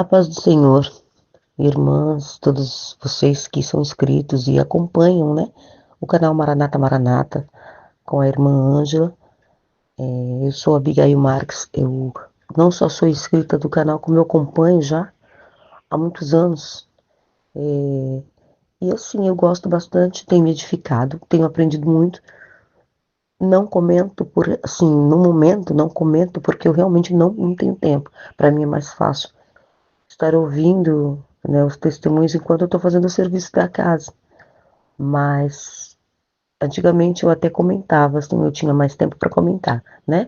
paz do Senhor, irmãs, todos vocês que são inscritos e acompanham, né, o canal Maranata Maranata com a irmã Ângela. Eu sou a Abigail Marques, eu não só sou inscrita do canal, como eu acompanho já há muitos anos. E assim, eu gosto bastante, tenho me edificado, tenho aprendido muito. Não comento assim, no momento, não comento porque eu realmente não tenho tempo. Para mim é mais fácil estar ouvindo, né, os testemunhos enquanto eu estou fazendo o serviço da casa. Mas antigamente eu até comentava, assim, eu tinha mais tempo para comentar, né?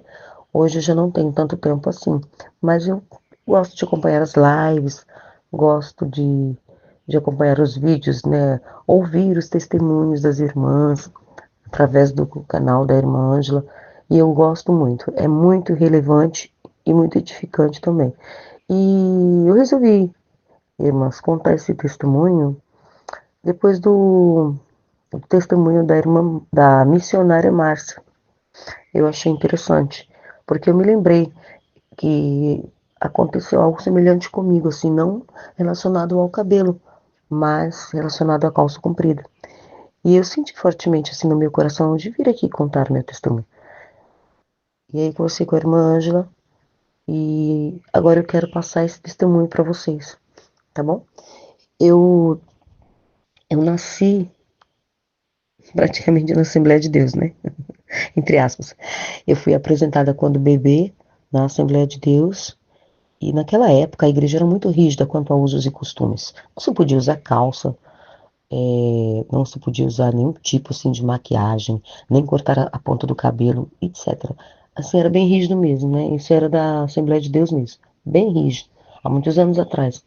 Hoje eu já não tenho tanto tempo assim, mas eu gosto de acompanhar as lives, gosto de acompanhar os vídeos, né? Ouvir os testemunhos das irmãs através do canal da irmã Ângela, e eu gosto muito, é muito relevante e muito edificante também. E eu resolvi, irmãs, contar esse testemunho depois do o testemunho da irmã, da missionária Márcia. Eu achei interessante, porque eu me lembrei que aconteceu algo semelhante comigo, assim, não relacionado ao cabelo, mas relacionado à calça comprida. E eu senti fortemente, assim, no meu coração de vir aqui contar meu testemunho. E aí conversei com a irmã Ângela e agora eu quero passar esse testemunho para vocês, tá bom? Eu, eu nasci praticamente na Assembleia de Deus, né? Entre aspas. Eu fui apresentada quando bebê na Assembleia de Deus e naquela época a igreja era muito rígida quanto a usos e costumes. Não se podia usar calça, não se podia usar nenhum tipo assim de maquiagem, nem cortar a ponta do cabelo, etc. Assim, era bem rígido mesmo, né? Isso era da Assembleia de Deus mesmo, bem rígido, há muitos anos atrás.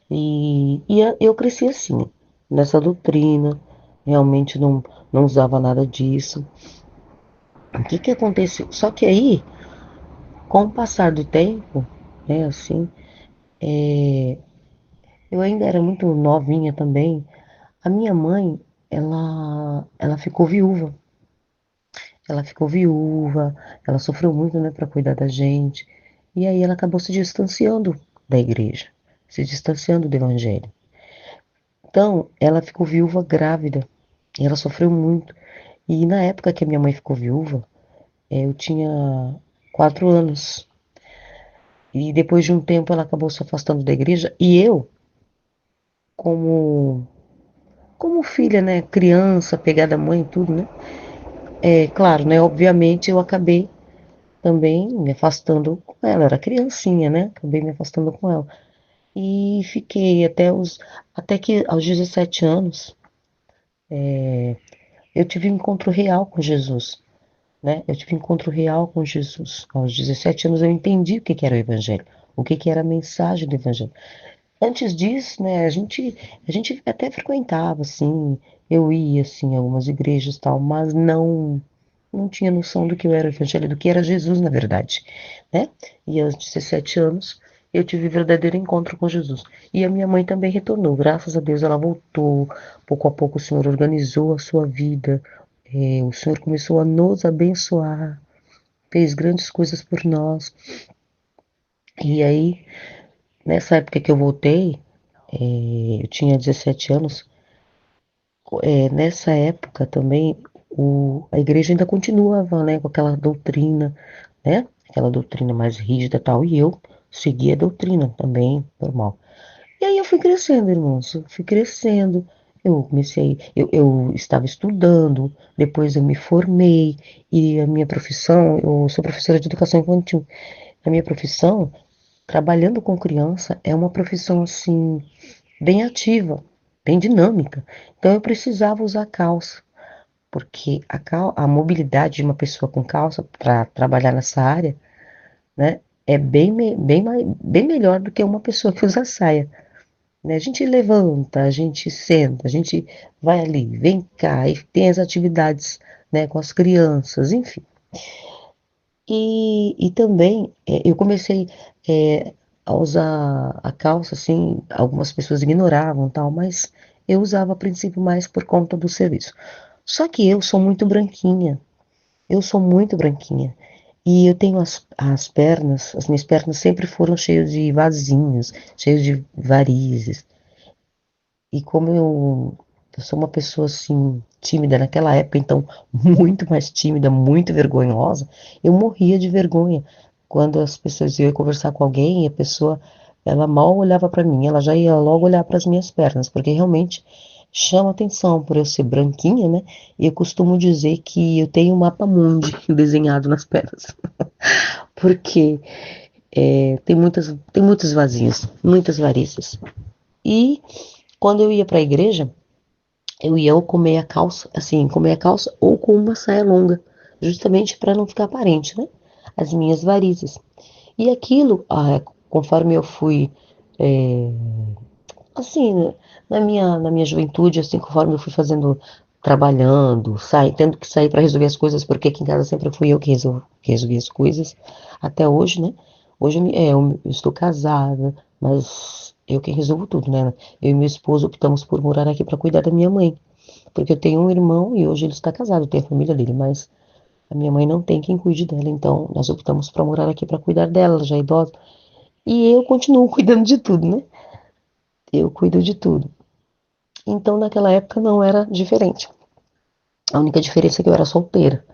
Eu cresci assim, nessa doutrina, realmente não usava nada disso. O que que aconteceu? Só que aí, com o passar do tempo, né, assim, eu ainda era muito novinha também. A minha mãe, ela ficou viúva. Ela ficou viúva, ela sofreu muito, né, para cuidar da gente. E aí ela acabou se distanciando da igreja, se distanciando do evangelho. Então, ela ficou viúva grávida. E ela sofreu muito. E na época que a minha mãe ficou viúva, eu tinha 4 anos. E depois de um tempo ela acabou se afastando da igreja. E eu, como, como filha, né, criança, pegada à mãe e tudo, né? É claro, né? Obviamente eu acabei também me afastando com ela. Era criancinha, né? Acabei me afastando com ela. E fiquei até que aos 17 anos, eu tive um encontro real com Jesus, né? Eu tive um encontro real com Jesus. Aos 17 anos eu entendi o que que era o evangelho, o que que era a mensagem do evangelho. Antes disso, né, a gente até frequentava, assim, eu ia, assim, a algumas igrejas e tal, mas não tinha noção do que era o evangelho, do que era Jesus, na verdade, né? E aos 17 anos, eu tive verdadeiro encontro com Jesus. E a minha mãe também retornou, graças a Deus ela voltou, pouco a pouco o Senhor organizou a sua vida, o Senhor começou a nos abençoar, fez grandes coisas por nós. E aí, nessa época que eu voltei, eu tinha 17 anos. Nessa época também, a igreja ainda continuava, né, com aquela doutrina, né? Aquela doutrina mais rígida e tal. E eu segui a doutrina também, normal. E aí eu fui crescendo, irmãos. Eu fui crescendo. Eu estava estudando, depois eu me formei, e a minha profissão, eu sou professora de educação infantil. A minha profissão, trabalhando com criança, é uma profissão assim bem ativa, bem dinâmica. Então eu precisava usar calça, porque a mobilidade de uma pessoa com calça para trabalhar nessa área, né, é bem melhor do que uma pessoa que usa saia. Né? A gente levanta, a gente senta, a gente vai ali, vem cá, e tem as atividades, né, com as crianças, enfim. E também eu comecei a usar a calça, assim, algumas pessoas ignoravam tal, mas eu usava a princípio mais por conta do serviço. Só que eu sou muito branquinha, eu sou muito branquinha. E eu tenho as pernas, as minhas pernas sempre foram cheias de vasinhos, cheias de varizes. E como eu sou uma pessoa assim, tímida naquela época, então muito mais tímida, muito vergonhosa, eu morria de vergonha. Quando as pessoas iam conversar com alguém, a pessoa, ela mal olhava para mim, ela já ia logo olhar para as minhas pernas, porque realmente chama atenção por eu ser branquinha, né? E eu costumo dizer que eu tenho um mapa mundi desenhado nas pernas, porque tem muitos vasinhos, muitas varizes. E quando eu ia para a igreja, eu ia ou com meia calça, assim, com meia calça ou com uma saia longa, justamente para não ficar aparente, né? As minhas varizes. E aquilo, conforme eu fui, é, assim, na minha juventude, assim, conforme eu fui fazendo, trabalhando, tendo que sair para resolver as coisas, porque aqui em casa sempre fui eu que resolvi as coisas, até hoje, né? Hoje eu estou casada, mas eu que resolvo tudo, né? Eu e meu esposo optamos por morar aqui para cuidar da minha mãe. Porque eu tenho um irmão e hoje ele está casado, tem a família dele, mas a minha mãe não tem quem cuide dela, então nós optamos para morar aqui para cuidar dela, ela já é idosa. E eu continuo cuidando de tudo, né? Eu cuido de tudo. Então naquela época não era diferente. A única diferença é que eu era solteira.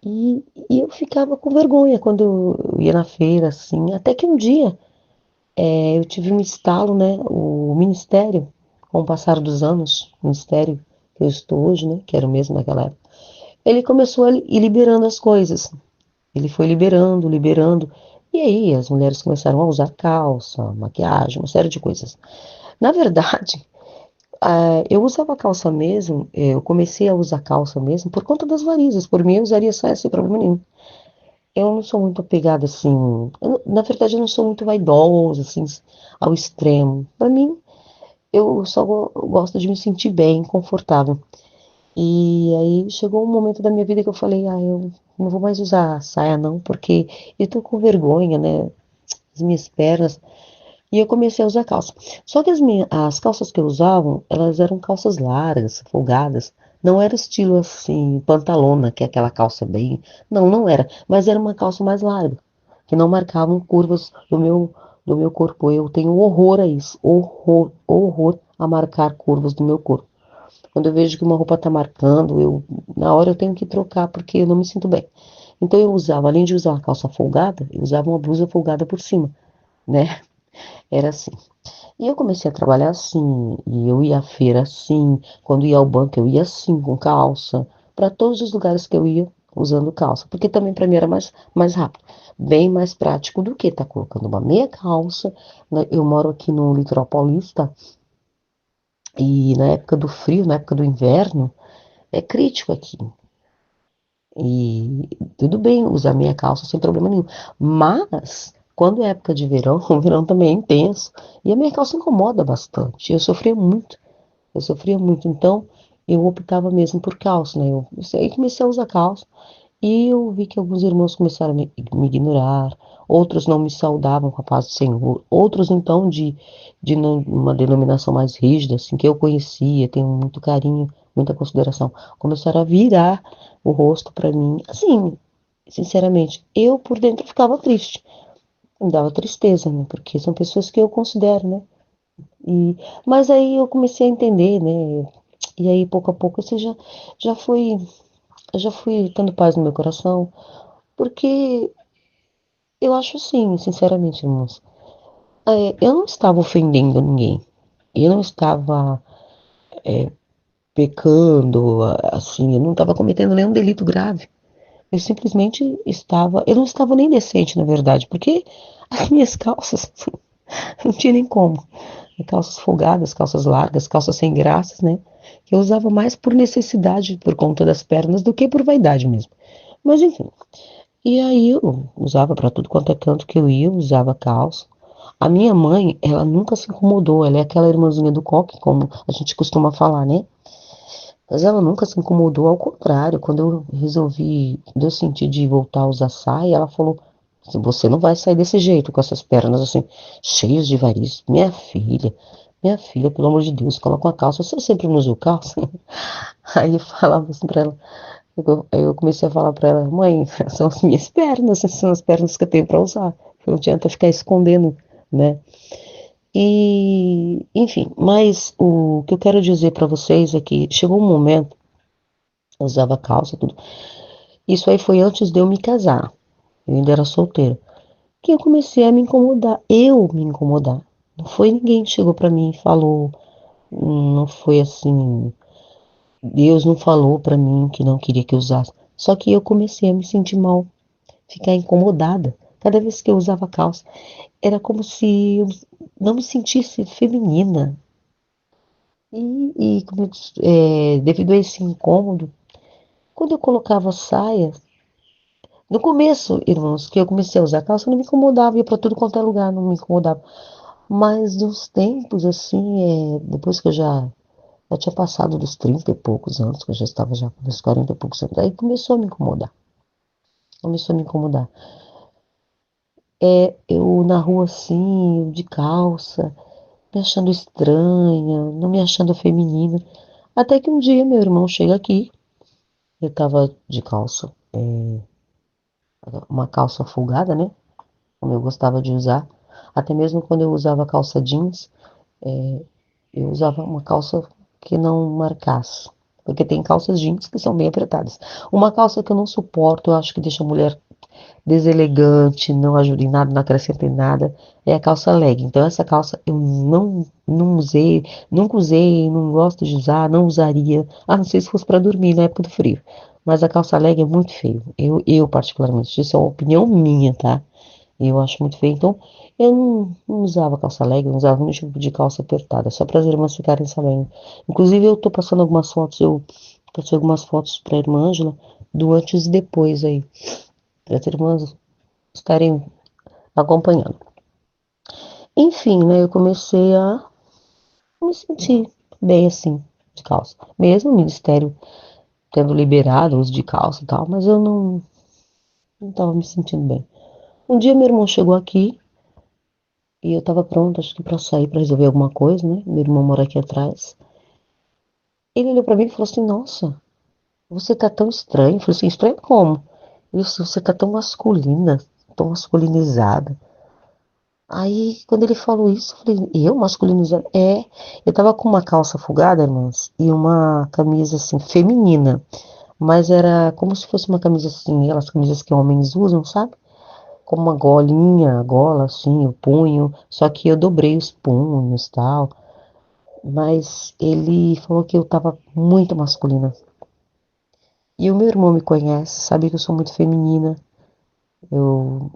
E eu ficava com vergonha quando eu ia na feira, assim. Até que um dia eu tive um estalo, né? O ministério, com o passar dos anos, o ministério que eu estou hoje, né? Que era o mesmo naquela época. Ele começou a ir liberando as coisas. Ele foi liberando, liberando. E aí as mulheres começaram a usar calça, maquiagem, uma série de coisas. Na verdade, eu usava calça mesmo, eu comecei a usar calça mesmo por conta das varizes. Por mim, eu usaria saia sem problema nenhum. Eu não sou muito apegada assim. Na verdade, eu não sou muito vaidosa, assim, ao extremo. Pra mim, eu só gosto de me sentir bem, confortável. E aí chegou um momento da minha vida que eu falei, eu não vou mais usar saia não, porque eu tô com vergonha, né? As minhas pernas. E eu comecei a usar calça. Só que as calças que eu usava, elas eram calças largas, folgadas. Não era estilo assim, pantalona, que é aquela calça bem. Não, não era. Mas era uma calça mais larga, que não marcavam curvas do meu corpo. Eu tenho horror a isso. Horror, horror a marcar curvas do meu corpo. Quando eu vejo que uma roupa tá marcando, na hora eu tenho que trocar porque eu não me sinto bem. Então eu usava, além de usar uma calça folgada, eu usava uma blusa folgada por cima, né? Era assim. E eu comecei a trabalhar assim, e eu ia à feira assim, quando ia ao banco eu ia assim, com calça, para todos os lugares que eu ia usando calça, porque também para mim era mais rápido, bem mais prático do que estar colocando uma meia calça, né? Eu moro aqui no litoral paulista, e na época do frio, na época do inverno, é crítico aqui. E tudo bem usar meia calça sem problema nenhum. Mas, quando é época de verão, o verão também é intenso. E a minha calça incomoda bastante. Eu sofria muito. Eu sofria muito. Então, eu optava mesmo por calça, né? Eu aí comecei a usar calça. E eu vi que alguns irmãos começaram a me ignorar. Outros não me saudavam com a paz do Senhor. Outros, então, de uma denominação mais rígida, assim, que eu conhecia, tenho muito carinho, muita consideração, começaram a virar o rosto para mim. Assim, sinceramente, eu por dentro ficava triste. Me dava tristeza, né? Porque são pessoas que eu considero, né? E, mas aí eu comecei a entender, né? E aí, pouco a pouco, já foi, eu já fui tendo paz no meu coração, porque eu acho assim, sinceramente, irmãos, eu não estava ofendendo ninguém. Eu não estava pecando, assim, eu não estava cometendo nenhum delito grave. Eu simplesmente estava, eu não estava nem decente, na verdade, porque as minhas calças não tinha nem como. Calças folgadas, calças largas, calças sem graças, né? Que eu usava mais por necessidade, por conta das pernas, do que por vaidade mesmo. Mas enfim. E aí eu usava pra tudo quanto é canto que eu ia, eu usava calça. A minha mãe, ela nunca se incomodou, ela é aquela irmãzinha do coque, como a gente costuma falar, né? Mas ela nunca se incomodou, ao contrário, quando eu resolvi, quando eu senti de voltar a usar saia, ela falou: Você não vai sair desse jeito, com essas pernas assim, cheias de varizes. Minha filha, pelo amor de Deus, coloca uma calça. Você sempre não usou calça? Aí eu falava assim pra ela. Aí eu comecei a falar pra ela, mãe, são as minhas pernas, são as pernas que eu tenho pra usar. Não adianta ficar escondendo, né? E, enfim, mas o que eu quero dizer pra vocês é que chegou um momento, eu usava calça, tudo. Isso aí foi antes de eu me casar. Eu ainda era solteira. Que eu comecei a me incomodar. Eu me incomodar. Não foi ninguém que chegou pra mim e falou. Não foi assim. Deus não falou pra mim que não queria que eu usasse. Só que eu comecei a me sentir mal, ficar incomodada. Cada vez que eu usava calça, era como se eu não me sentisse feminina. Como eu disse, devido a esse incômodo, quando eu colocava saia, no começo, irmãos, que eu comecei a usar calça, não me incomodava, ia pra tudo quanto é lugar, não me incomodava. Mas uns tempos, assim, depois que já tinha passado dos 30 e poucos anos, que eu já estava já com meus 40 e poucos anos, aí começou a me incomodar. Começou a me incomodar. Eu na rua assim, de calça, me achando estranha, não me achando feminina. Até que um dia meu irmão chega aqui, eu tava de calça, uma calça folgada, né? Como eu gostava de usar. Até mesmo quando eu usava calça jeans, eu usava uma calça que não marcasse. Porque tem calças jeans que são bem apertadas. Uma calça que eu não suporto, eu acho que deixa a mulher deselegante, não ajuda em nada, não acrescenta em nada, é a calça leg. Então essa calça eu não usei, nunca usei, não gosto de usar, não usaria, a não ser se fosse para dormir na época do frio. Mas a calça leg é muito feio. Eu particularmente, isso é uma opinião minha, tá? Eu acho muito feio. Então, eu não usava calça leg, eu não usava nenhum tipo de calça apertada, só para as irmãs ficarem sabendo. Inclusive, eu tô passando algumas fotos, eu passei algumas fotos para a irmã Ângela, do antes e depois aí, para as irmãs estarem acompanhando. Enfim, né, eu comecei a me sentir bem assim, de calça. Mesmo o ministério tendo liberado o uso de calça e tal, mas eu não tava me sentindo bem. Um dia meu irmão chegou aqui e eu tava pronta, acho que pra sair pra resolver alguma coisa, né? Meu irmão mora aqui atrás. Ele olhou pra mim e falou assim: Nossa, você tá tão estranho. Eu falei assim: Estranho como? Ele disse: Você tá tão masculina, tão masculinizada. Aí, quando ele falou isso, eu falei: Eu masculinizada? Eu tava com uma calça folgada, irmãos, e uma camisa assim, feminina. Mas era como se fosse uma camisa assim, aquelas camisas que homens usam, sabe? Com uma golinha, a gola assim, o punho. Só que eu dobrei os punhos e tal. Mas ele falou que eu tava muito masculina. E o meu irmão me conhece, sabe que eu sou muito feminina. Eu,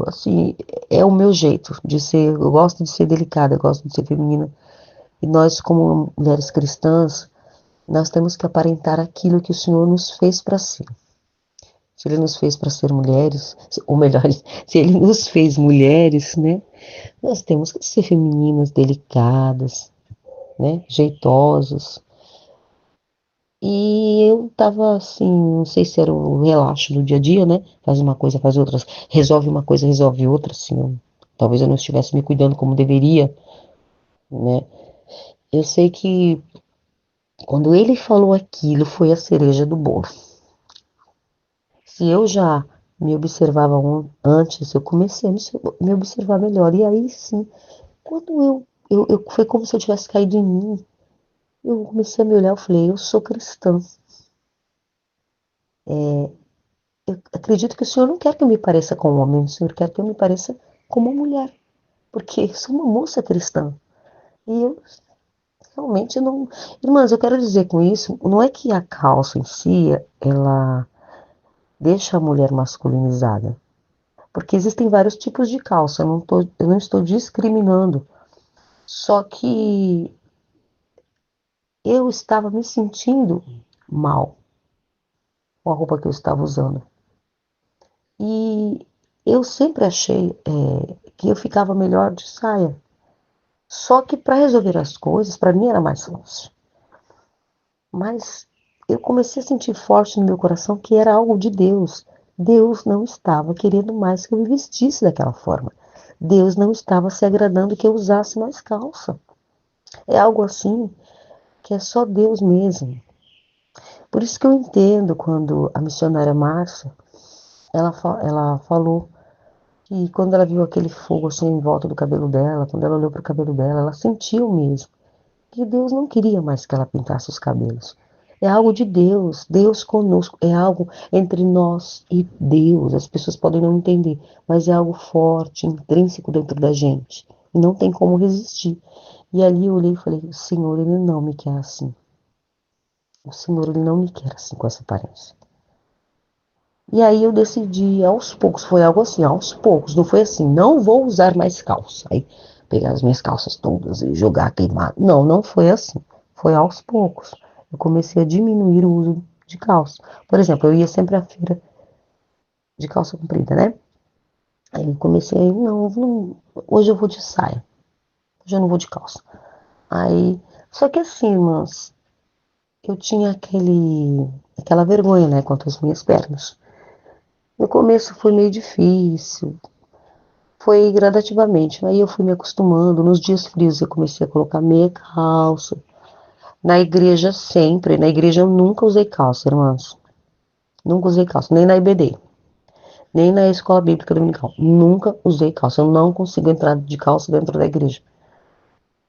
assim, é o meu jeito de ser. Eu gosto de ser delicada, eu gosto de ser feminina. E nós, como mulheres cristãs, nós temos que aparentar aquilo que o Senhor nos fez para ser. Se Ele nos fez para ser mulheres, ou melhor, se Ele nos fez mulheres, né? Nós temos que ser femininas, delicadas, né? Jeitosas. E eu tava assim, não sei se era o relaxo do dia a dia, né? Faz uma coisa, faz outra, resolve uma coisa, resolve outra, assim. Talvez eu não estivesse me cuidando como deveria, né? Eu sei que quando ele falou aquilo, foi a cereja do bolo. Se eu já me observava antes, eu comecei a me observar melhor. E aí sim, quando foi como se eu tivesse caído em mim. Eu comecei a me olhar, eu falei, eu sou cristã. Eu acredito que o Senhor não quer que eu me pareça com um homem, o Senhor quer que eu me pareça com uma mulher, porque eu sou uma moça cristã. E eu realmente não. Irmãs, eu quero dizer com isso, não é que a calça em si, ela deixa a mulher masculinizada. Porque existem vários tipos de calça, eu não estou discriminando. Só que eu estava me sentindo mal com a roupa que eu estava usando. E eu sempre achei, que eu ficava melhor de saia. Só que para resolver as coisas, para mim era mais fácil. Mas eu comecei a sentir forte no meu coração que era algo de Deus. Deus não estava querendo mais que eu me vestisse daquela forma. Deus não estava se agradando que eu usasse mais calça. É algo assim que é só Deus mesmo. Por isso que eu entendo quando a missionária Márcia, ela falou que quando ela viu aquele fogo assim em volta do cabelo dela, quando ela olhou para o cabelo dela, ela sentiu mesmo que Deus não queria mais que ela pintasse os cabelos. É algo de Deus, Deus conosco, é algo entre nós e Deus. As pessoas podem não entender, mas é algo forte, intrínseco dentro da gente. E não tem como resistir. E ali eu olhei e falei, o Senhor, Ele não me quer assim. O Senhor, Ele não me quer assim com essa aparência. E aí eu decidi, aos poucos, foi algo assim, aos poucos, não foi assim, não vou usar mais calça. Aí pegar as minhas calças todas e jogar queimado. Não, não foi assim. Foi aos poucos. Eu comecei a diminuir o uso de calça. Por exemplo, eu ia sempre à feira de calça comprida, né? Aí eu comecei, hoje eu vou de saia, hoje eu não vou de calça. Aí, só que assim, irmãs, eu tinha aquela vergonha, né, quanto às minhas pernas. No começo foi meio difícil, foi gradativamente. Aí eu fui me acostumando. Nos dias frios eu comecei a colocar meia calça. Na igreja sempre. Na igreja eu nunca usei calça, irmãs. Nunca usei calça. Nem na IBD. Nem na escola bíblica dominical. Nunca usei calça. Eu não consigo entrar de calça dentro da igreja.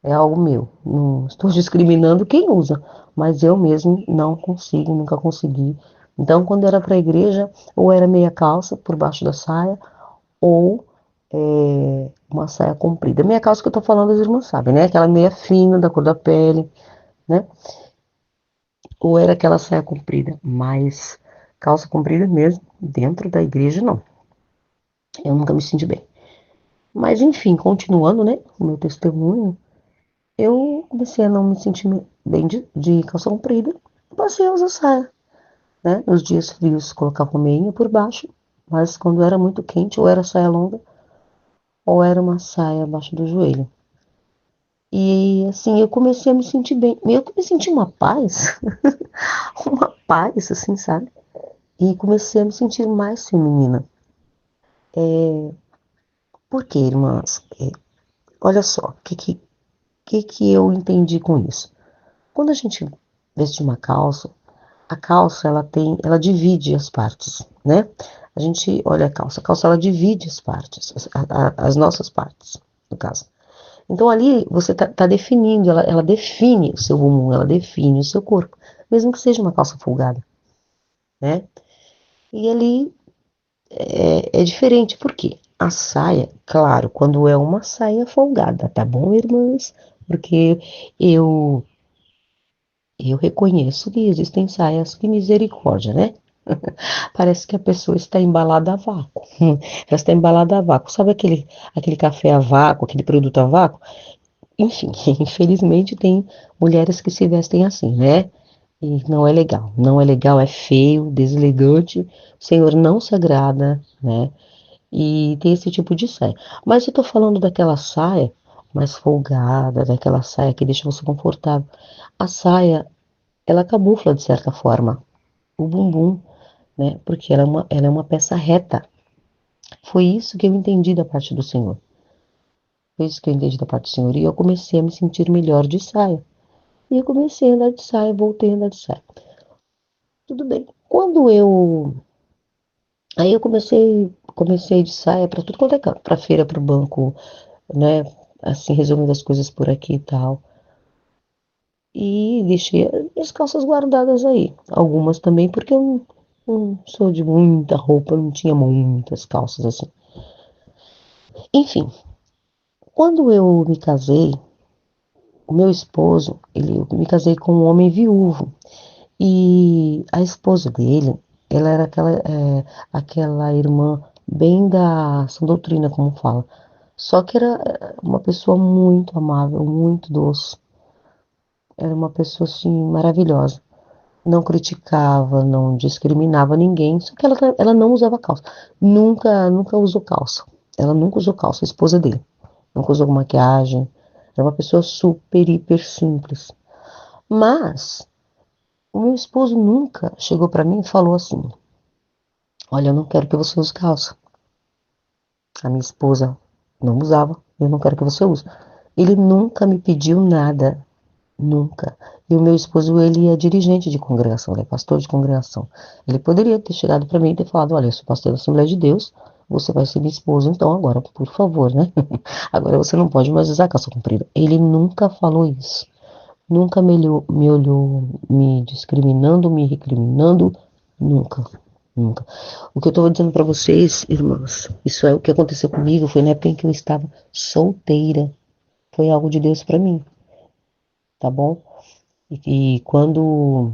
É algo meu. Não estou discriminando quem usa. Mas eu mesmo não consigo, nunca consegui. Então, quando era para a igreja, ou era meia calça por baixo da saia, ou uma saia comprida. Meia calça que eu tô falando, as irmãs sabem, né? Aquela meia fina, da cor da pele, né? Ou era aquela saia comprida, mas calça comprida mesmo, dentro da igreja, não. Eu nunca me senti bem. Mas, enfim, continuando, né? O meu testemunho, eu comecei a não me sentir bem de calça comprida, passei a usar saia, né? Nos dias frios, colocava uma meinha por baixo, mas quando era muito quente, ou era saia longa, ou era uma saia abaixo do joelho. E assim, eu comecei a me sentir bem. Eu me senti uma paz, uma paz, assim, sabe? E comecei a me sentir mais feminina. Por quê, irmãs? Olha só, o que eu entendi com isso? Quando a gente veste uma calça, a calça ela divide as partes, né? A gente olha a calça ela divide as partes, as nossas partes, no caso. Então ali você tá definindo, ela define o seu bumbum, ela define o seu corpo, mesmo que seja uma calça folgada, né? E ali é diferente, por quê? A saia, claro, quando é uma saia folgada, tá bom, irmãs? Porque eu eu reconheço que existem saias que misericórdia, né? Parece que a pessoa está embalada a vácuo. Ela está embalada a vácuo. Sabe aquele café a vácuo, aquele produto a vácuo? Enfim, infelizmente tem mulheres que se vestem assim, né? E não é legal. Não é legal, é feio, deselegante. O Senhor não se agrada, né? E tem esse tipo de saia. Mas eu tô falando daquela saia mais folgada, daquela saia que deixa você confortável. A saia, ela camufla de certa forma o bumbum, né? Porque ela é uma peça reta. Foi isso que eu entendi da parte do Senhor. Foi isso que eu entendi da parte do Senhor. E eu comecei a me sentir melhor de saia. E eu comecei a andar de saia, voltei a andar de saia. Tudo bem. Aí eu comecei de saia para tudo quanto é canto, para feira, para o banco, né? Assim, resumindo as coisas por aqui e tal. E deixei as calças guardadas aí. Algumas também, porque eu não sou de muita roupa, não tinha muitas calças assim. Enfim, quando eu me casei, o meu esposo, eu me casei com um homem viúvo. E a esposa dele, ela era aquela irmã bem da sã doutrina, como fala. Só que era uma pessoa muito amável, muito doce. Era uma pessoa assim maravilhosa. Não criticava, não discriminava ninguém. Só que ela não usava calça. Nunca usou calça. Ela nunca usou calça, a esposa dele. Nunca usou maquiagem. Era uma pessoa super, hiper simples. Mas o meu esposo nunca chegou pra mim e falou assim: Olha, eu não quero que você use calça. A minha esposa não usava, eu não quero que você use. Ele nunca me pediu nada, nunca. E o meu esposo, ele é dirigente de congregação, ele é pastor de congregação. Ele poderia ter chegado para mim e ter falado, olha, eu sou pastor da Assembleia de Deus, você vai ser minha esposa, então agora, por favor, né? Agora você não pode mais usar calça comprida. Ele nunca falou isso. Nunca me olhou me discriminando, me recriminando. Nunca. Nunca. O que eu estou dizendo para vocês, irmãs, isso é o que aconteceu comigo, foi na época em que eu estava solteira. Foi algo de Deus para mim, tá bom? E quando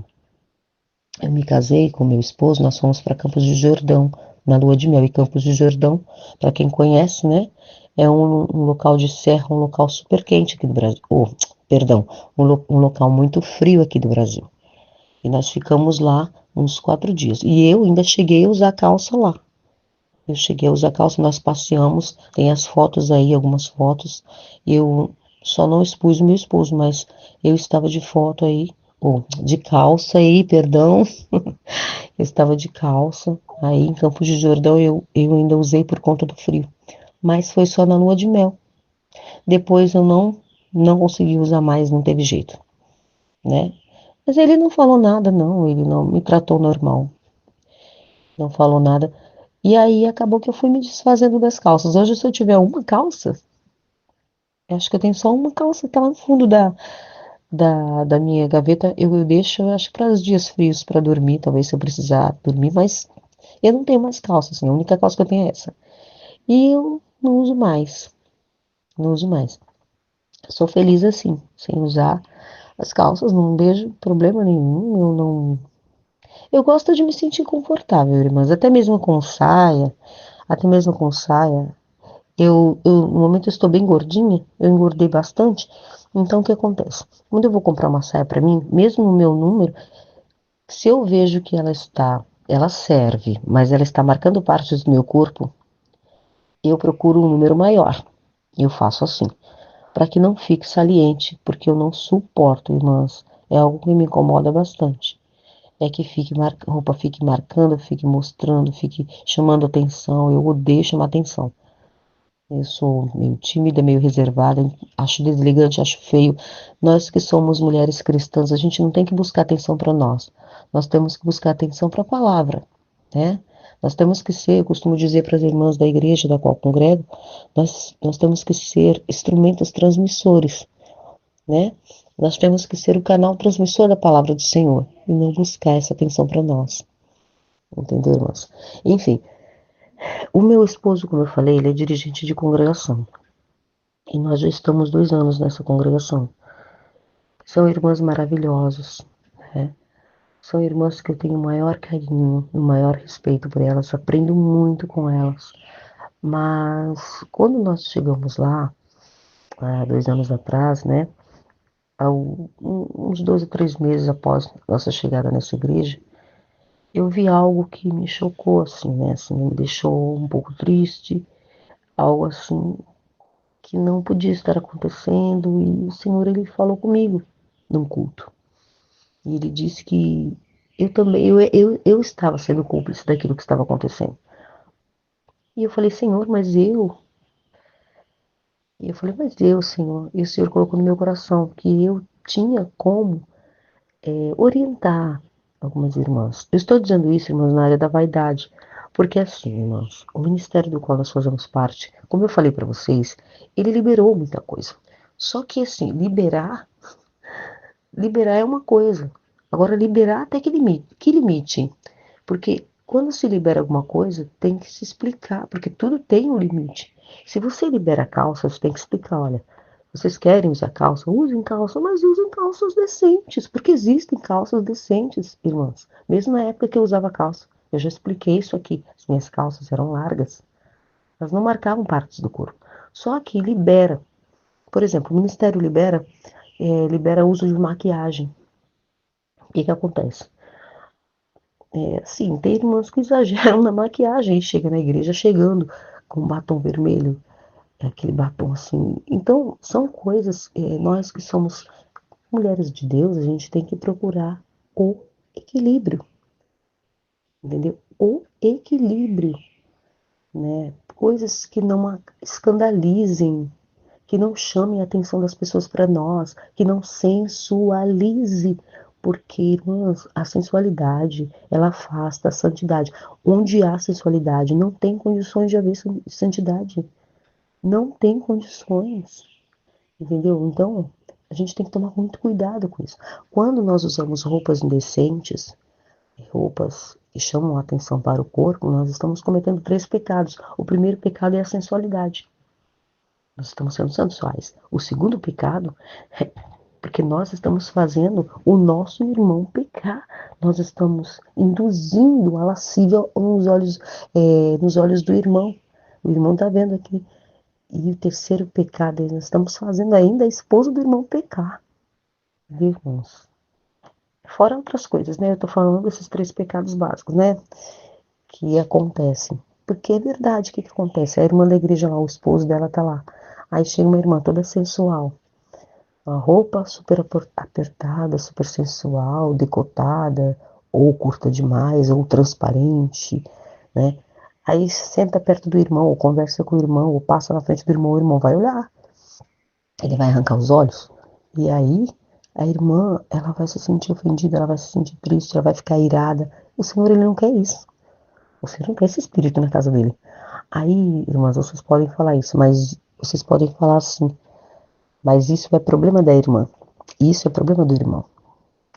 eu me casei com meu esposo, nós fomos para Campos do Jordão, na lua de mel. E Campos do Jordão, para quem conhece, né, é um local de serra, um local super quente aqui do Brasil. Oh, perdão, um local muito frio aqui do Brasil. E nós ficamos lá uns 4 dias. E eu ainda cheguei a usar calça lá. Eu cheguei a usar calça, nós passeamos, tem as fotos aí, algumas fotos. Eu só não expus o meu esposo, mas eu estava de foto aí, ou de calça aí, perdão. Eu estava de calça. Aí em Campos de Jordão eu ainda usei por conta do frio. Mas foi só na lua de mel. Depois eu não consegui usar mais, não teve jeito, né? Mas ele não falou nada, não. Ele não me tratou normal. Não falou nada. E aí acabou que eu fui me desfazendo das calças. Hoje, se eu tiver uma calça, eu acho que eu tenho só uma calça que tá lá no fundo da minha gaveta. Eu deixo, eu acho, para os dias frios, para dormir, talvez se eu precisar dormir, mas eu não tenho mais calça, assim. A única calça que eu tenho é essa. E eu não uso mais. Não uso mais. Sou feliz assim, sem usar as calças, não vejo problema nenhum. Eu não. Eu gosto de me sentir confortável, irmãs, até mesmo com saia, até mesmo com saia. No momento eu estou bem gordinha, eu engordei bastante. Então o que acontece? Quando eu vou comprar uma saia para mim, mesmo no meu número, se eu vejo que ela serve, mas ela está marcando partes do meu corpo, eu procuro um número maior. Eu faço assim, para que não fique saliente, porque eu não suporto, irmãs. É algo que me incomoda bastante. É que a roupa fique marcando, fique mostrando, fique chamando atenção. Eu odeio chamar atenção. Eu sou meio tímida, meio reservada, acho deselegante, acho feio. Nós que somos mulheres cristãs, a gente não tem que buscar atenção para nós. Nós temos que buscar atenção para a palavra, né? Nós temos que ser, eu costumo dizer para as irmãs da igreja da qual congrego, nós temos que ser instrumentos transmissores, né? Nós temos que ser o canal transmissor da palavra do Senhor e não buscar essa atenção para nós, entendeu, irmãs? Enfim, o meu esposo, como eu falei, ele é dirigente de congregação. E nós já estamos 2 anos nessa congregação. São irmãs maravilhosas, né? São irmãs que eu tenho o maior carinho, o maior respeito por elas, aprendo muito com elas. Mas quando nós chegamos lá, há 2 anos atrás, né? Uns 12, 3 meses após nossa chegada nessa igreja, eu vi algo que me chocou, assim, né? Assim, me deixou um pouco triste, algo assim que não podia estar acontecendo, e o Senhor, ele falou comigo num culto. E ele disse que eu também, eu estava sendo cúmplice daquilo que estava acontecendo. E eu falei, Senhor, mas eu? E eu falei, mas eu, Senhor? E o Senhor colocou no meu coração que eu tinha como orientar algumas irmãs. Eu estou dizendo isso, irmãs, na área da vaidade. Porque assim, irmãos, o ministério do qual nós fazemos parte, como eu falei para vocês, ele liberou muita coisa. Só que assim, liberar é uma coisa. Agora, liberar até que limite? Que limite? Porque quando se libera alguma coisa, tem que se explicar, porque tudo tem um limite. Se você libera a calça, você tem que explicar, olha, vocês querem usar calça? Usem calça, mas usem calças decentes, porque existem calças decentes, irmãs. Mesmo na época que eu usava calça, eu já expliquei isso aqui. As minhas calças eram largas, elas não marcavam partes do corpo. Só que libera. Por exemplo, o Ministério libera o uso de maquiagem. O que que acontece? Sim, tem irmãos que exageram na maquiagem e chega na igreja chegando com batom vermelho, aquele batom assim. Então, são coisas, nós que somos mulheres de Deus, a gente tem que procurar o equilíbrio, entendeu? O equilíbrio, né? Coisas que não escandalizem, que não chame a atenção das pessoas para nós, que não sensualize, porque, irmãos, a sensualidade, ela afasta a santidade. Onde há sensualidade, não tem condições de haver santidade. Não tem condições, entendeu? Então, a gente tem que tomar muito cuidado com isso. Quando nós usamos roupas indecentes, roupas que chamam a atenção para o corpo, nós estamos cometendo três pecados. O primeiro pecado é a sensualidade. Nós estamos sendo sensuais. O segundo pecado é porque nós estamos fazendo o nosso irmão pecar. Nós estamos induzindo a lascívia nos olhos do irmão. O irmão está vendo aqui. E o terceiro pecado, nós estamos fazendo ainda a esposa do irmão pecar. Viu, irmãos? Fora outras coisas, né? Eu tô falando desses três pecados básicos, né? Que acontecem. Porque é verdade, o que que acontece? A irmã da igreja lá, o esposo dela tá lá. Aí chega uma irmã toda sensual. A roupa super apertada, super sensual, decotada, ou curta demais, ou transparente, né? Aí senta perto do irmão, ou conversa com o irmão, ou passa na frente do irmão, o irmão vai olhar. Ele vai arrancar os olhos. E aí, a irmã, ela vai se sentir ofendida, ela vai se sentir triste, ela vai ficar irada. O Senhor, ele não quer isso. O Senhor não quer esse espírito na casa dele. Aí, irmãs, vocês podem falar isso, mas vocês podem falar assim, mas isso é problema da irmã. Isso é problema do irmão.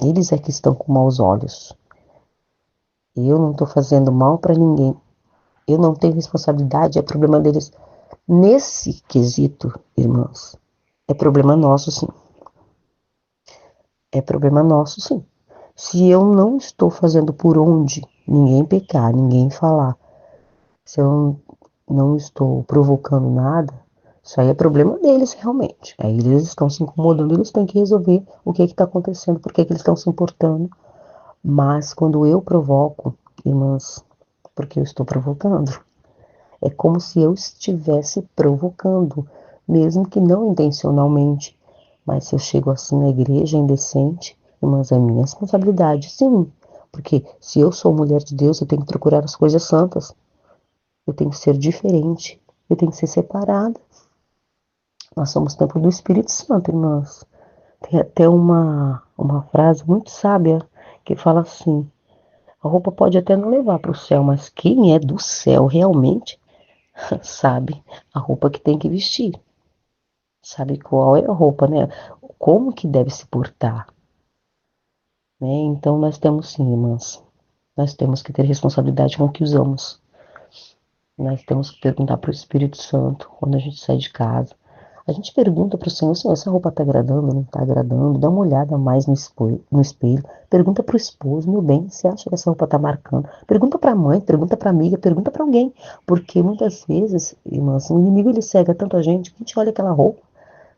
Eles é que estão com maus olhos. Eu não estou fazendo mal para ninguém. Eu não tenho responsabilidade, é problema deles. Nesse quesito, irmãos, é problema nosso, sim. É problema nosso, sim. Se eu não estou fazendo por onde ninguém pecar, ninguém falar, se eu não estou provocando nada, isso aí é problema deles, realmente. Aí eles estão se incomodando, eles têm que resolver o que está acontecendo, por que que eles estão se importando. Mas quando eu provoco, irmãs, porque eu estou provocando, é como se eu estivesse provocando, mesmo que não intencionalmente. Mas se eu chego assim na igreja indecente, irmãs, é minha responsabilidade, sim. Porque se eu sou mulher de Deus, eu tenho que procurar as coisas santas. Eu tenho que ser diferente. Eu tenho que ser separada. Nós somos templo do Espírito Santo, irmãs. Tem até uma frase muito sábia que fala assim: a roupa pode até não levar para o céu, mas quem é do céu realmente sabe a roupa que tem que vestir. Sabe qual é a roupa, né? Como que deve se portar, né? Então nós temos sim, irmãs. Nós temos que ter responsabilidade com o que usamos. Nós temos que perguntar para o Espírito Santo quando a gente sai de casa. A gente pergunta para o Senhor, Senhor, essa roupa está agradando, não está agradando? Dá uma olhada mais no espelho. Pergunta para o esposo, meu bem, você acha que essa roupa está marcando? Pergunta para a mãe, pergunta para a amiga, pergunta para alguém. Porque muitas vezes, irmãs, o inimigo ele cega tanto a gente que a gente olha aquela roupa,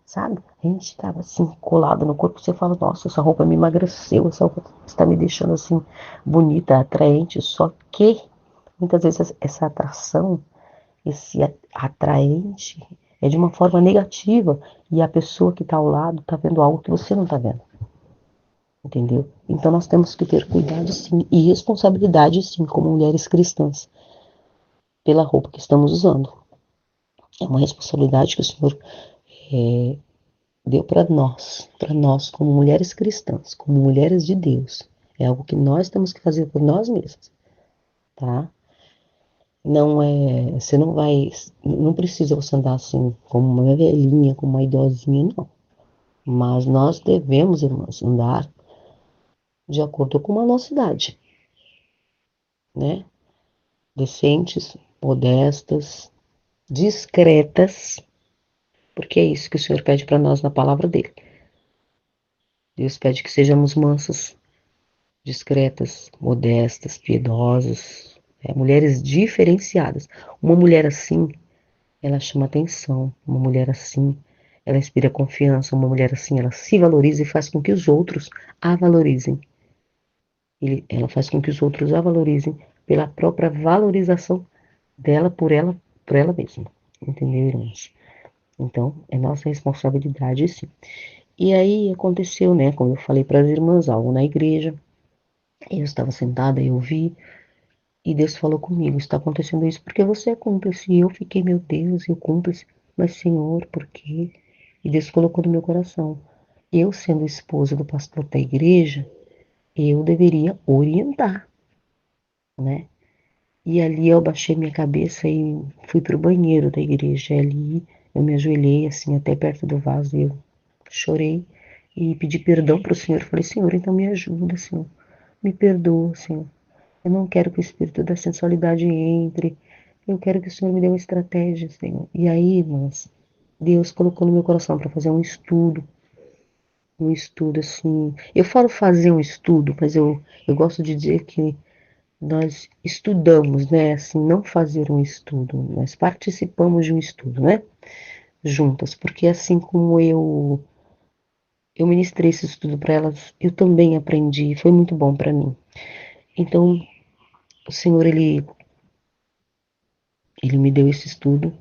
sabe? A gente estava assim, colado no corpo, você fala, nossa, essa roupa me emagreceu, essa roupa está me deixando assim, bonita, atraente. Só que, muitas vezes, essa atração, esse atraente, é de uma forma negativa. E a pessoa que está ao lado está vendo algo que você não está vendo. Entendeu? Então nós temos que ter cuidado, sim, e responsabilidade, sim, como mulheres cristãs, pela roupa que estamos usando. É uma responsabilidade que o Senhor é, deu para nós como mulheres cristãs, como mulheres de Deus. É algo que nós temos que fazer por nós mesmos, tá? Não é, você não vai, não precisa você andar assim como uma velhinha, como uma idosinha, não. Mas nós devemos, irmãos, andar de acordo com a nossa idade, né? Decentes, modestas, discretas, porque é isso que o Senhor pede para nós na palavra dele. Deus pede que sejamos mansas, discretas, modestas, piedosas, mulheres diferenciadas. Uma mulher assim, ela chama atenção. Uma mulher assim, ela inspira confiança. Uma mulher assim, ela se valoriza e faz com que os outros a valorizem. Ela faz com que os outros a valorizem pela própria valorização dela por ela mesma. Entendeu, irmãos? Então, é nossa responsabilidade, sim. E aí aconteceu, né? Como eu falei para as irmãs, algo na igreja. Eu estava sentada e eu vi, e Deus falou comigo: está acontecendo isso porque você é cúmplice. E eu fiquei, meu Deus, eu cúmplice. Mas, Senhor, por quê? E Deus colocou no meu coração. Eu, sendo esposa do pastor da igreja, eu deveria orientar, né? E ali eu baixei minha cabeça e fui pro banheiro da igreja. E ali eu me ajoelhei assim até perto do vaso e eu chorei e pedi perdão pro Senhor. Falei, Senhor, então me ajuda, Senhor. Me perdoa, Senhor. Eu não quero que o espírito da sensualidade entre. Eu quero que o Senhor me dê uma estratégia, Senhor. E aí, irmãs, Deus colocou no meu coração para fazer um estudo assim. Eu falo fazer um estudo, mas eu gosto de dizer que nós estudamos, né? Assim, não fazer um estudo, nós participamos de um estudo, né? Juntas, porque assim como eu ministrei esse estudo para elas, eu também aprendi, foi muito bom para mim. Então, o Senhor ele me deu esse estudo,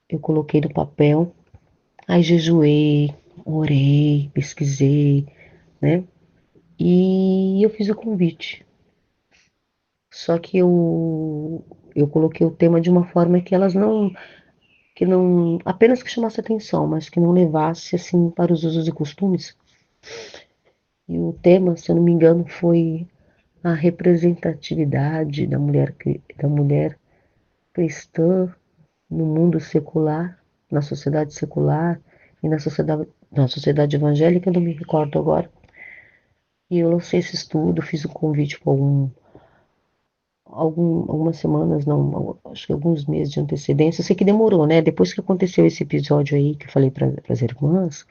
eu coloquei no papel, aí jejuei, orei, pesquisei, né? E eu fiz o convite. Só que eu coloquei o tema de uma forma que não, apenas que chamasse atenção, mas que não levasse assim para os usos e costumes. E o tema, se eu não me engano, foi a representatividade da mulher cristã no mundo secular, na sociedade secular e na sociedade evangélica, eu não me recordo agora. E eu lancei esse estudo, fiz o convite para algumas semanas, não, acho que alguns meses de antecedência. Eu sei que demorou, né? Depois que aconteceu esse episódio aí que eu falei para as irmãs,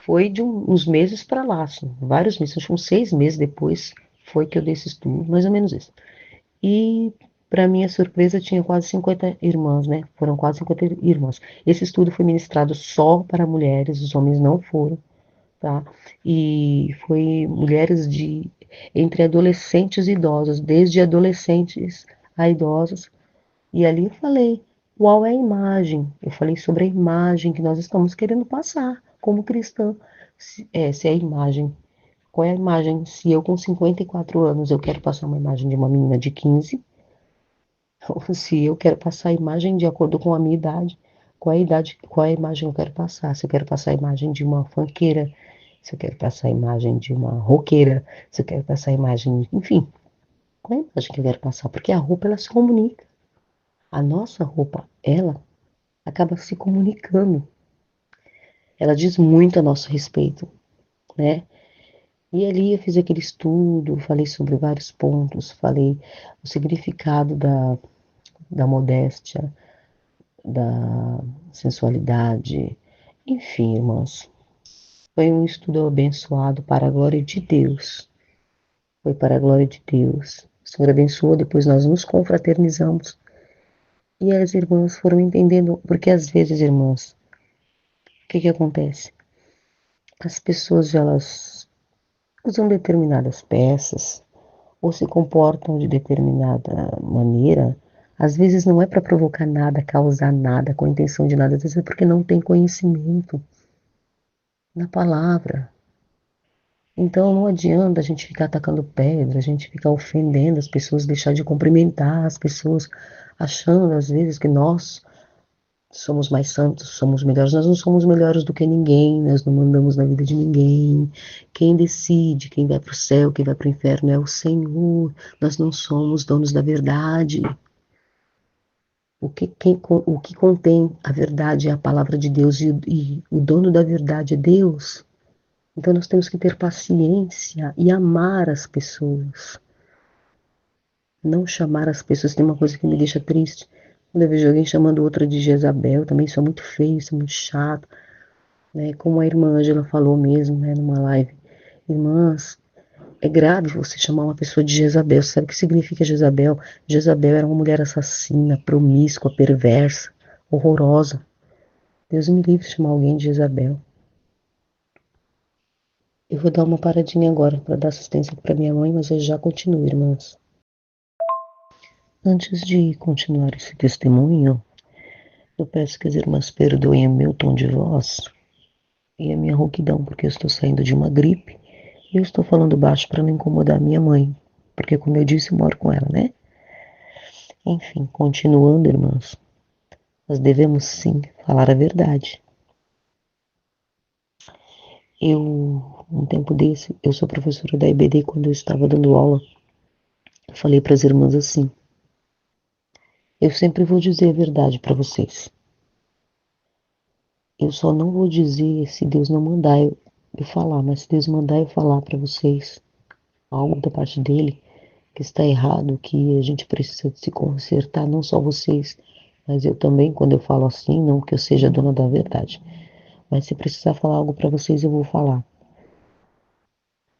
foi de uns meses para lá, assim, vários meses, acho que uns 6 meses depois foi que eu dei esse estudo, mais ou menos isso. E, para minha surpresa, tinha quase 50 irmãs, né? Foram quase 50 irmãs. Esse estudo foi ministrado só para mulheres, os homens não foram, tá? E foi mulheres de entre adolescentes e idosos, desde adolescentes a idosos. E ali eu falei, qual é a imagem? Eu falei sobre a imagem que nós estamos querendo passar como cristã. Se é a imagem, qual é a imagem? Se eu com 54 anos eu quero passar uma imagem de uma menina de 15, ou se eu quero passar a imagem de acordo com a minha idade, qual é a imagem que eu quero passar? Se eu quero passar a imagem de uma funkeira, se eu quero passar a imagem de uma roqueira, se eu quero passar a imagem, enfim, qual é a imagem que eu quero passar? Porque a roupa ela se comunica. A nossa roupa, ela acaba se comunicando. Ela diz muito a nosso respeito, né? E ali eu fiz aquele estudo, falei sobre vários pontos, falei o significado da modéstia, da sensualidade, enfim, irmãos. Foi um estudo abençoado para a glória de Deus. Foi para a glória de Deus. O Senhor abençoou, depois nós nos confraternizamos. E as irmãs foram entendendo, porque às vezes, irmãos, o que que acontece? As pessoas, elas usam determinadas peças ou se comportam de determinada maneira, às vezes não é para provocar nada, causar nada, com a intenção de nada, às vezes é porque não tem conhecimento na palavra. Então não adianta a gente ficar atacando pedra, a gente ficar ofendendo as pessoas, deixar de cumprimentar as pessoas, achando às vezes que nós somos mais santos, somos melhores. Nós não somos melhores do que ninguém, nós não mandamos na vida de ninguém. Quem decide, quem vai para o céu, quem vai para o inferno é o Senhor. Nós não somos donos da verdade. O que contém a verdade é a palavra de Deus e o dono da verdade é Deus. Então nós temos que ter paciência e amar as pessoas. Não chamar as pessoas. Tem uma coisa que me deixa triste. Quando eu vejo alguém chamando outra de Jezabel, também isso é muito feio, isso é muito chato. Né? Como a irmã Ângela falou mesmo, né, numa live. Irmãs, é grave você chamar uma pessoa de Jezabel. Você sabe o que significa Jezabel? Jezabel era uma mulher assassina, promíscua, perversa, horrorosa. Deus me livre de chamar alguém de Jezabel. Eu vou dar uma paradinha agora para dar assistência para minha mãe, mas eu já continuo, irmãs. Antes de continuar esse testemunho, eu peço que as irmãs perdoem o meu tom de voz e a minha rouquidão, porque eu estou saindo de uma gripe e eu estou falando baixo para não incomodar minha mãe, porque, como eu disse, eu moro com ela, né? Enfim, continuando, irmãs, nós devemos sim falar a verdade. Um tempo desse, eu sou professora da EBD, quando eu estava dando aula, eu falei para as irmãs assim: eu sempre vou dizer a verdade para vocês. Eu só não vou dizer se Deus não mandar eu falar, mas se Deus mandar eu falar para vocês algo da parte dele que está errado, que a gente precisa se consertar, não só vocês, mas eu também, quando eu falo assim, não que eu seja dona da verdade, mas se precisar falar algo para vocês, eu vou falar.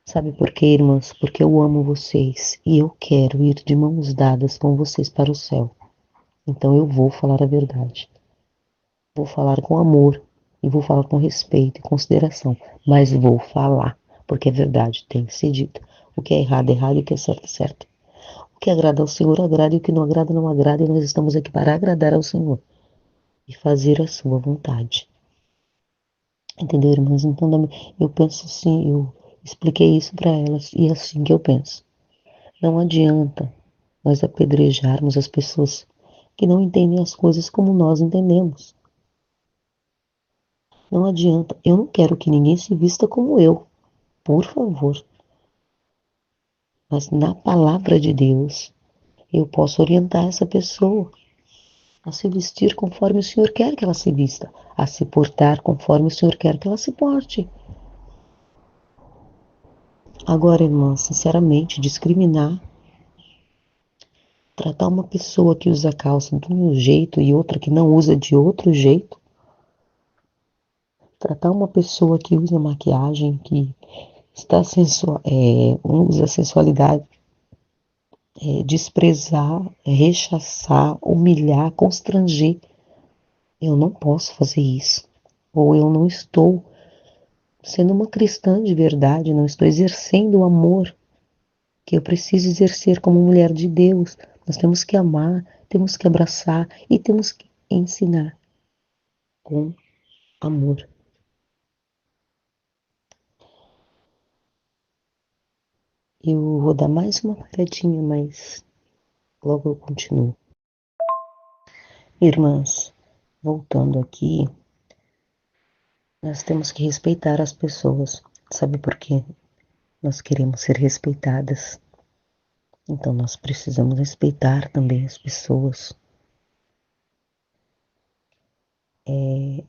Sabe por quê, irmãs? Porque eu amo vocês e eu quero ir de mãos dadas com vocês para o céu. Então eu vou falar a verdade. Vou falar com amor e vou falar com respeito e consideração, mas vou falar, porque é verdade, tem que ser dito. O que é errado, e o que é certo, é certo. O que agrada ao Senhor, agrada, e o que não agrada, não agrada, e nós estamos aqui para agradar ao Senhor e fazer a sua vontade. Entendeu, irmãs? Então, eu penso assim, eu expliquei isso para elas, e é assim que eu penso. Não adianta nós apedrejarmos as pessoas que não entendem as coisas como nós entendemos. Não adianta. Eu não quero que ninguém se vista como eu, por favor. Mas na palavra de Deus, eu posso orientar essa pessoa a se vestir conforme o Senhor quer que ela se vista, a se portar conforme o Senhor quer que ela se porte. Agora, irmã, sinceramente, discriminar, tratar uma pessoa que usa calça de um jeito e outra que não usa de outro jeito, tratar uma pessoa que usa maquiagem, que está usa a sensualidade, desprezar, rechaçar, humilhar, constranger. Eu não posso fazer isso. Ou eu não estou sendo uma cristã de verdade, não estou exercendo o amor que eu preciso exercer como mulher de Deus. Nós temos que amar, temos que abraçar e temos que ensinar com amor. Eu vou dar mais uma paradinha, mas logo eu continuo. Irmãs, voltando aqui, nós temos que respeitar as pessoas. Sabe por quê? Nós queremos ser respeitadas. Então nós precisamos respeitar também as pessoas.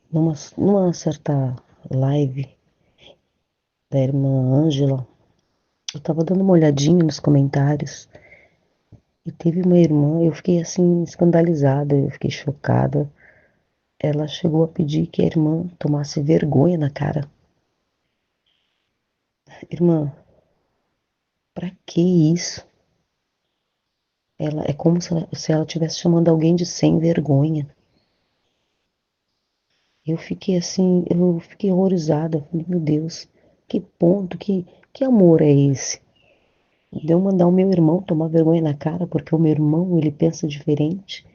Numa certa live da irmã Ângela, eu tava dando uma olhadinha nos comentários e teve uma irmã, eu fiquei assim escandalizada, eu fiquei chocada. Ela chegou a pedir que a irmã tomasse vergonha na cara. Irmã, pra que isso? Ela é como se ela estivesse chamando alguém de sem vergonha. Eu fiquei assim, eu fiquei horrorizada. Falei, meu Deus, que ponto, que amor é esse? De eu mandar o meu irmão tomar vergonha na cara porque o meu irmão ele pensa diferente,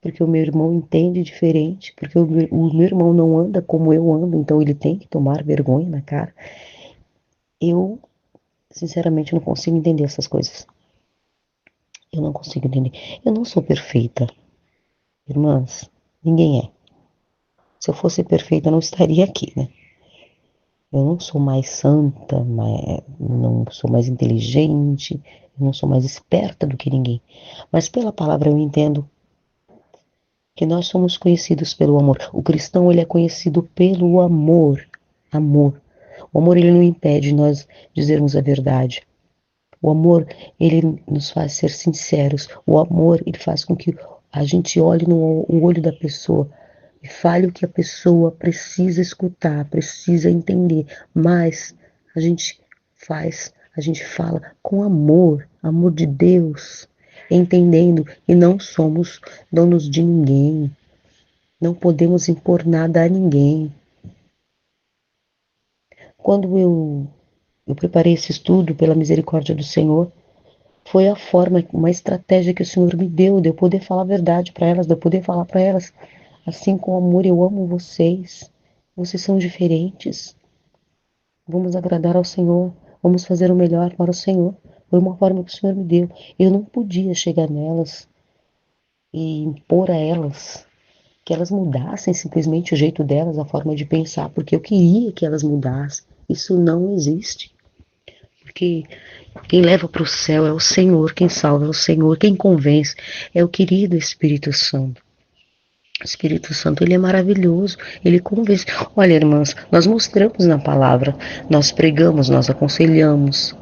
porque o meu irmão entende diferente, porque o meu irmão não anda como eu ando, então ele tem que tomar vergonha na cara. Eu, sinceramente, não consigo entender essas coisas. Eu não consigo entender. Eu não sou perfeita, irmãs. Ninguém é. Se eu fosse perfeita, eu não estaria aqui, né? Eu não sou mais santa, não sou mais inteligente, eu não sou mais esperta do que ninguém. Mas pela palavra eu entendo que nós somos conhecidos pelo amor. O cristão, ele é conhecido pelo amor. Amor. O amor, ele não impede nós dizermos a verdade. O amor, ele nos faz ser sinceros. O amor, ele faz com que a gente olhe no olho da pessoa e fale o que a pessoa precisa escutar, precisa entender. Mas a gente a gente fala com amor, amor de Deus, entendendo que não somos donos de ninguém, não podemos impor nada a ninguém. Quando eu preparei esse estudo pela misericórdia do Senhor, foi a forma, uma estratégia que o Senhor me deu, de eu poder falar a verdade para elas, de eu poder falar para elas, assim com amor, eu amo vocês, vocês são diferentes, vamos agradar ao Senhor, vamos fazer o melhor para o Senhor. Foi uma forma que o Senhor me deu. Eu não podia chegar nelas e impor a elas que elas mudassem simplesmente o jeito delas, a forma de pensar, porque eu queria que elas mudassem. Isso não existe. Porque quem leva para o céu é o Senhor, quem salva é o Senhor, quem convence é o querido Espírito Santo. O Espírito Santo, ele é maravilhoso, ele convence. Olha, irmãs, nós mostramos na palavra, nós pregamos, nós aconselhamos,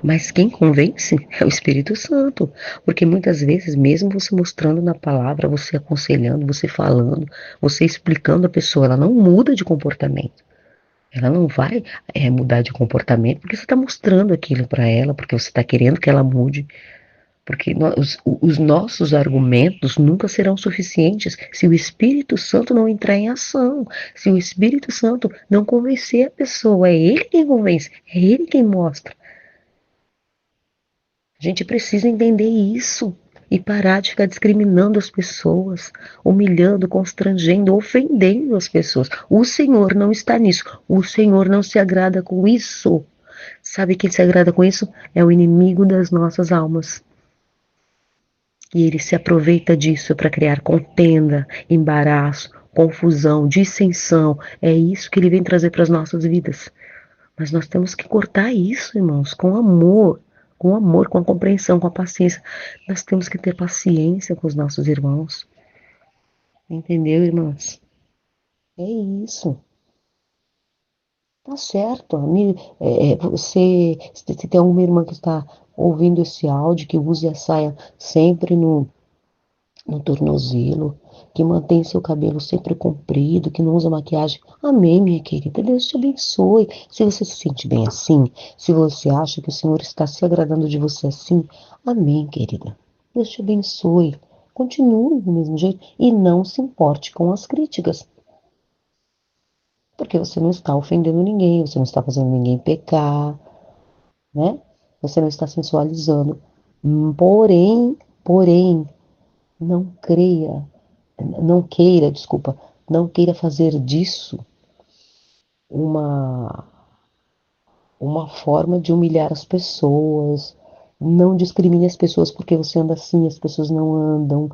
mas quem convence é o Espírito Santo, porque muitas vezes, mesmo você mostrando na palavra, você aconselhando, você falando, você explicando a pessoa, ela não muda de comportamento. Ela não vai mudar de comportamento porque você está mostrando aquilo para ela, porque você está querendo que ela mude. Porque os nossos argumentos nunca serão suficientes se o Espírito Santo não entrar em ação, se o Espírito Santo não convencer a pessoa. É ele quem convence, é ele quem mostra. A gente precisa entender isso e parar de ficar discriminando as pessoas, humilhando, constrangendo, ofendendo as pessoas. O Senhor não está nisso. O Senhor não se agrada com isso. Sabe quem se agrada com isso? É o inimigo das nossas almas. E ele se aproveita disso para criar contenda, embaraço, confusão, dissensão. É isso que ele vem trazer para as nossas vidas. Mas nós temos que cortar isso, irmãos, com amor, com a compreensão, com a paciência. Nós temos que ter paciência com os nossos irmãos. Entendeu, irmãs? É isso. Tá certo. Se tem alguma irmã que está ouvindo esse áudio, que use a saia sempre no tornozelo, que mantém seu cabelo sempre comprido, que não usa maquiagem. Amém, minha querida. Deus te abençoe. Se você se sente bem assim, se você acha que o Senhor está se agradando de você assim, amém, querida. Deus te abençoe. Continue do mesmo jeito e não se importe com as críticas, porque você não está ofendendo ninguém, você não está fazendo ninguém pecar, né? Você não está sensualizando. Porém, não creia não queira, desculpa, não queira fazer disso uma, uma forma de humilhar as pessoas. Não discrimine as pessoas porque você anda assim, as pessoas não andam.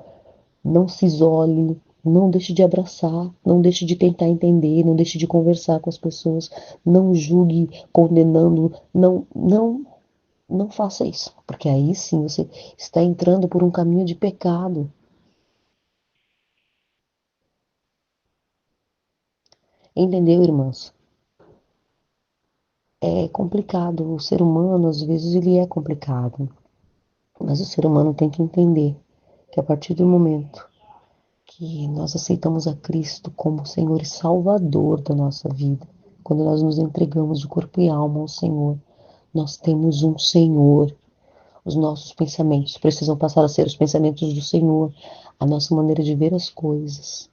Não se isole, não deixe de abraçar, não deixe de tentar entender, não deixe de conversar com as pessoas, não julgue condenando, não faça isso, porque aí sim você está entrando por um caminho de pecado. Entendeu, irmãs? É complicado. O ser humano, às vezes, ele é complicado. Mas o ser humano tem que entender que a partir do momento que nós aceitamos a Cristo como Senhor e Salvador da nossa vida, quando nós nos entregamos de corpo e alma ao Senhor, nós temos um Senhor. Os nossos pensamentos precisam passar a ser os pensamentos do Senhor, a nossa maneira de ver as coisas,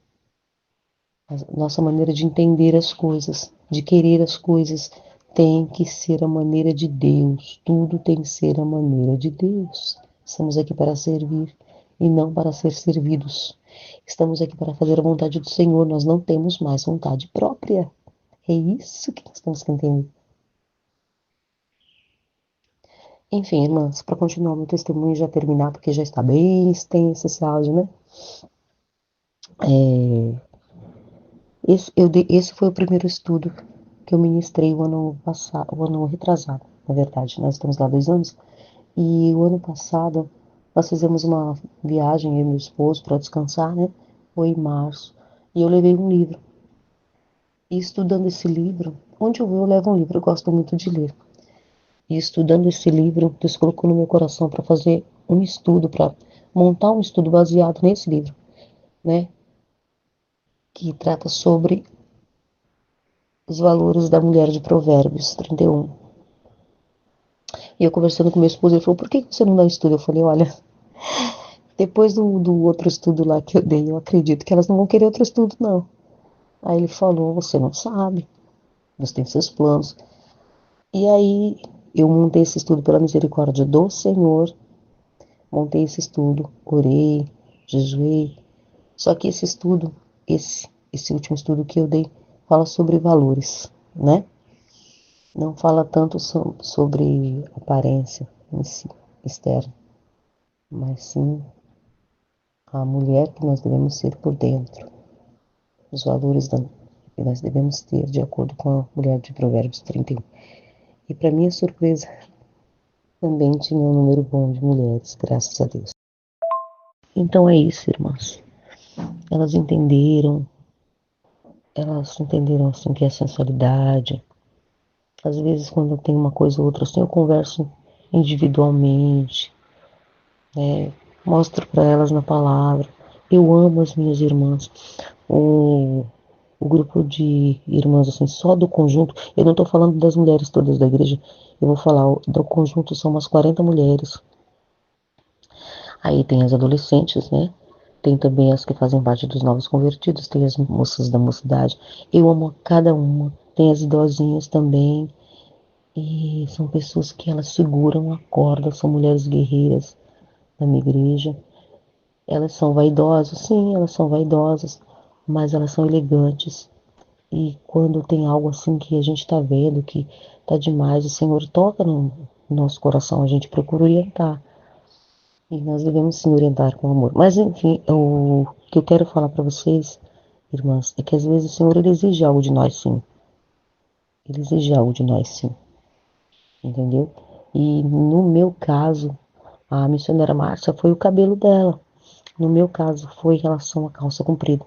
a nossa maneira de entender as coisas, de querer as coisas, tem que ser a maneira de Deus. Tudo tem que ser a maneira de Deus. Estamos aqui para servir e não para ser servidos. Estamos aqui para fazer a vontade do Senhor. Nós não temos mais vontade própria. É isso que nós temos que entender. Enfim, irmãs, para continuar meu testemunho e já terminar, porque já está bem extenso esse áudio, né? É, esse foi o primeiro estudo que eu ministrei o ano passado, o ano retrasado, na verdade. Nós estamos lá 2 anos. E o ano passado nós fizemos uma viagem, eu e meu esposo, para descansar, né? Foi em março. E eu levei um livro. E estudando esse livro, onde eu vou, eu levo um livro, eu gosto muito de ler. E estudando esse livro, Deus colocou no meu coração para fazer um estudo, para montar um estudo baseado nesse livro, né? Que trata sobre os valores da mulher de Provérbios 31. E eu conversando com meu esposo, ele falou, por que você não dá estudo? Eu falei, olha, depois do outro estudo lá que eu dei, eu acredito que elas não vão querer outro estudo, não. Aí ele falou, você não sabe, você tem seus planos. E aí eu montei esse estudo pela misericórdia do Senhor, montei esse estudo, orei, jejuei. Só que esse estudo, esse último estudo que eu dei, fala sobre valores, né? Não fala tanto sobre aparência em si, externa, mas sim a mulher que nós devemos ser por dentro, os valores que nós devemos ter, de acordo com a mulher de Provérbios 31. E para minha surpresa, também tinha um número bom de mulheres, graças a Deus. Então é isso, irmãs. Elas entenderam assim que é sensualidade. Às vezes quando tem uma coisa ou outra assim, eu converso individualmente, né? Mostro para elas na palavra. Eu amo as minhas irmãs. O, o grupo de irmãs, assim, só do conjunto, eu não estou falando das mulheres todas da igreja, eu vou falar, do conjunto são umas 40 mulheres. Aí tem as adolescentes, né? Tem também as que fazem parte dos novos convertidos, tem as moças da mocidade. Eu amo cada uma. Tem as idosinhas também. E são pessoas que elas seguram a corda, são mulheres guerreiras da minha igreja. Elas são vaidosas, sim, elas são vaidosas, mas elas são elegantes. E quando tem algo assim que a gente tá vendo que tá demais, o Senhor toca no nosso coração, a gente procura orientar. E nós devemos sim orientar com amor. Mas enfim, o que eu quero falar para vocês, irmãs, é que às vezes o Senhor ele exige algo de nós, sim. Ele exige algo de nós, sim. Entendeu? E no meu caso, a missionária Márcia foi o cabelo dela. No meu caso, foi em relação à calça comprida.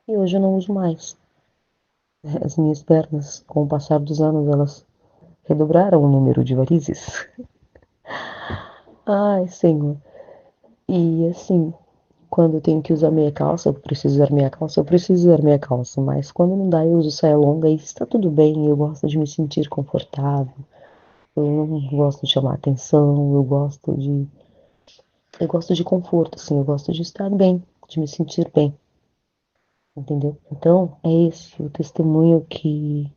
E hoje eu não uso mais. As minhas pernas, com o passar dos anos, elas redobraram o número de varizes. Ai, Senhor. E assim, quando eu tenho que usar meia calça, eu preciso usar meia calça, eu preciso usar meia calça. Mas quando não dá, eu uso saia longa e está tudo bem. Eu gosto de me sentir confortável. Eu não gosto de chamar atenção. Eu gosto de conforto, assim. Eu gosto de estar bem, de me sentir bem. Entendeu? Então, é esse o testemunho que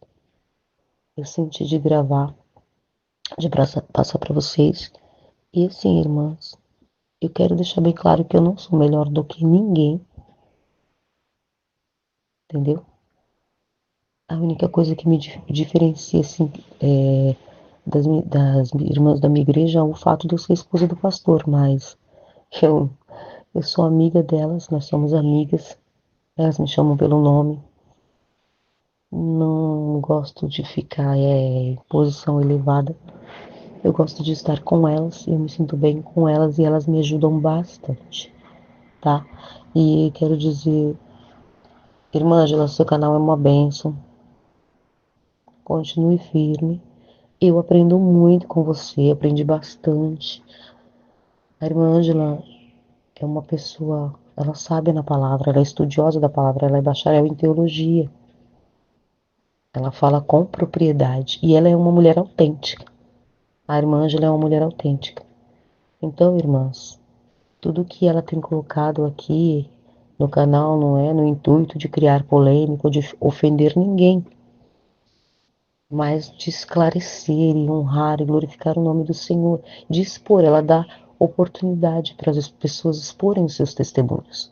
eu senti de gravar, de passar para vocês. E assim, irmãs, eu quero deixar bem claro que eu não sou melhor do que ninguém, entendeu? A única coisa que me diferencia, assim, das irmãs da minha igreja é o fato de eu ser esposa do pastor, mas eu, eu sou amiga delas, nós somos amigas, elas me chamam pelo nome, não gosto de ficar em posição elevada, eu gosto de estar com elas, eu me sinto bem com elas e elas me ajudam bastante, tá? E quero dizer, irmã Angela, seu canal é uma bênção, continue firme. Eu aprendo muito com você, aprendi bastante. A irmã Ângela é uma pessoa, ela sabe na palavra, ela é estudiosa da palavra, ela é bacharel em teologia. Ela fala com propriedade e ela é uma mulher autêntica. A irmã Ângela é uma mulher autêntica. Então, irmãs, tudo que ela tem colocado aqui no canal não é no intuito de criar polêmica ou de ofender ninguém, mas de esclarecer e honrar e glorificar o nome do Senhor, de expor, ela dá oportunidade para as pessoas exporem os seus testemunhos,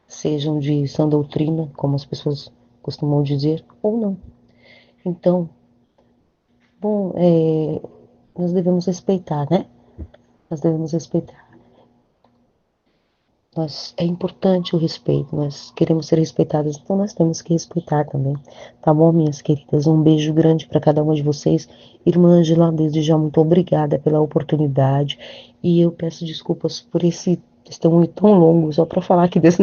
sejam de sã doutrina, como as pessoas costumam dizer, ou não. Então, bom, nós devemos respeitar, né? Nós devemos respeitar. É importante o respeito, nós queremos ser respeitadas, então nós temos que respeitar também. Tá bom, minhas queridas? Um beijo grande para cada uma de vocês. Irmã Angela, desde já muito obrigada pela oportunidade. E eu peço desculpas por esse testemunho tão longo, só para falar que Deus,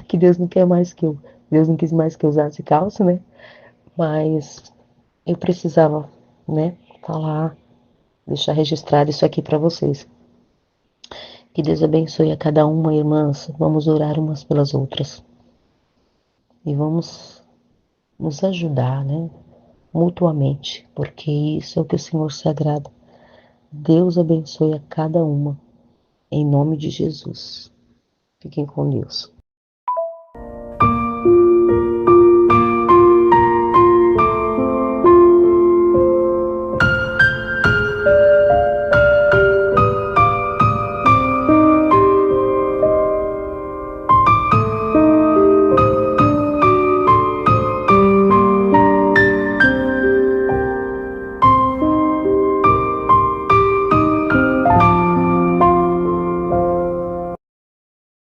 que Deus não quer mais que eu, Deus não quis mais que eu usasse calça, né? Mas eu precisava, né, falar, deixar registrado isso aqui para vocês. Que Deus abençoe a cada uma, irmãs. Vamos orar umas pelas outras. E vamos nos ajudar, né? Mutuamente, porque isso é o que o Senhor se agrada. Deus abençoe a cada uma, em nome de Jesus. Fiquem com Deus.